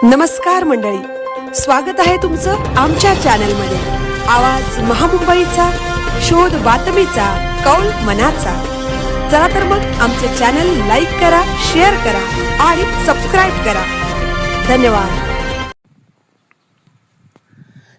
नमस्कार मंडळी, स्वागत आहे तुमचं आमच्या चॅनलमध्ये। आवाज महामुंबईचा, शोध बातमीचा, कौल मनाचा। चला तर मग आमचे चॅनल लाईक करा, शेअर करा आणि सबस्क्राइब करा। धन्यवाद।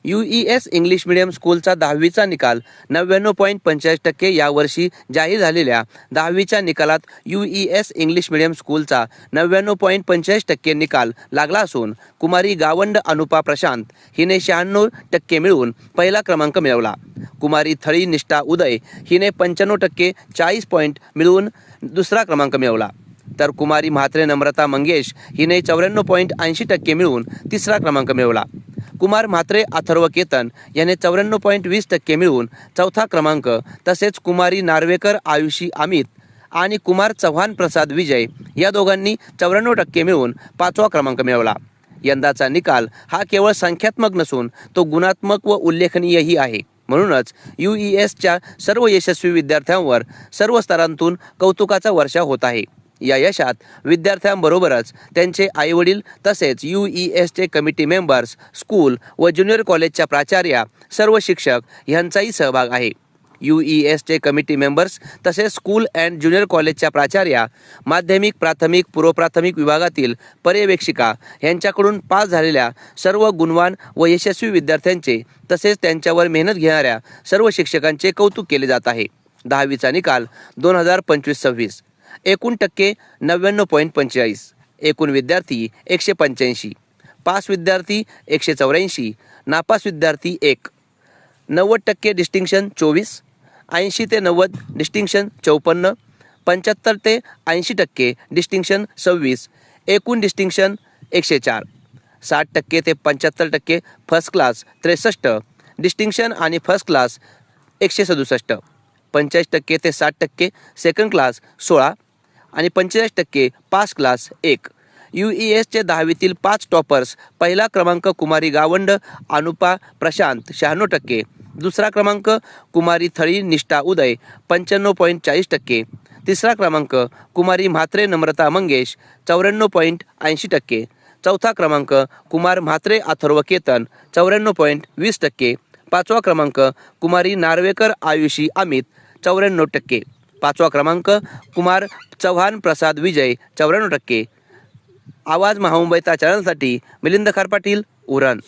UES इंग्लिश मीडियम स्कूलचा 10वीचा निकाल 99.45% यावर्षी जाहीर झालेल्या 10वीच्या निकालात UES इंग्लिश मीडियम स्कूलचा 99.45% निकाल लागला असून कुमारी गावंड अनुपा प्रशांत हिने 96% मिळवून पहिला क्रमांक मिळवला। कुमारी थळी निष्ठा उदय हिने 95% 40 पॉईंट मिळवून दुसरा क्रमांक मिळवला, तर कुमारी म्हात्रे नम्रता मंगेश हिने 94.80% मिळवून तिसरा क्रमांक मिळवला। कुमार म्हात्रे अथर्व केतन याने 94.20% मिळवून चौथा क्रमांक, तसेच कुमारी नार्वेकर आयुषी अमित आणि कुमार चव्हाण प्रसाद विजय या दोघांनी 94% मिळवून पाचवा क्रमांक मिळवला। यंदाचा निकाल हा केवळ संख्यात्मक नसून तो गुणात्मक व उल्लेखनीयही आहे। म्हणूनच UESच्या सर्व यशस्वी विद्यार्थ्यांवर सर्व स्तरांतून कौतुकाचा वर्षाव होत आहे। या यशात विद्यार्थ्यांबरोबरच त्यांचे आईवडील तसेच UESचे कमिटी मेंबर्स, स्कूल व ज्युनियर कॉलेजच्या प्राचार्य, सर्व शिक्षक यांचाही सहभाग आहे। UESचे कमिटी मेंबर्स तसेच स्कूल अँड ज्युनियर कॉलेजच्या प्राचार्य, माध्यमिक, प्राथमिक, पूर्वप्राथमिक विभागातील पर्यवेक्षिका यांच्याकडून पास झालेल्या सर्व गुणवान व यशस्वी विद्यार्थ्यांचे तसेच त्यांच्यावर मेहनत घेणाऱ्या सर्व शिक्षकांचे कौतुक केले जात आहे। 10वीचा निकाल 2025-26। एकूण टक्के 99.45, एकूण विद्यार्थी 185, पास विद्यार्थी 184, नापास विद्यार्थी 1, 90% डिस्टिंक्शन 24, 80 ते 90 डिस्टिंक्शन 54, 75 ते 80% डिस्टिंक्शन 26, एकूण डिस्टिंक्शन 104, 60% ते 75% फर्स्ट क्लास 63, डिस्टिंक्शन आणि फर्स्ट क्लास 167, 45% ते 60% सेकंड क्लास 16 आणि 45% पास क्लास 1। UESचे 10वीतील 5 टॉपर्स: पहिला क्रमांक कुमारी गावंड अनुपा प्रशांत 96%, दुसरा क्रमांक कुमारी थळी निष्ठा उदय 95.40%, तिसरा क्रमांक कुमारी म्हात्रे नम्रता मंगेश 94.80%, चौथा क्रमांक कुमार म्हात्रे अथर्व केतन 94.20%, पाचवा क्रमांक कुमारी नार्वेकर आयुषी अमित 94%, पाचवा क्रमांक कुमार चव्हाण प्रसाद विजय 94%। आवाज महामुंबईचा चॅनलसाठी मिलिंद खार पाटील, उरण।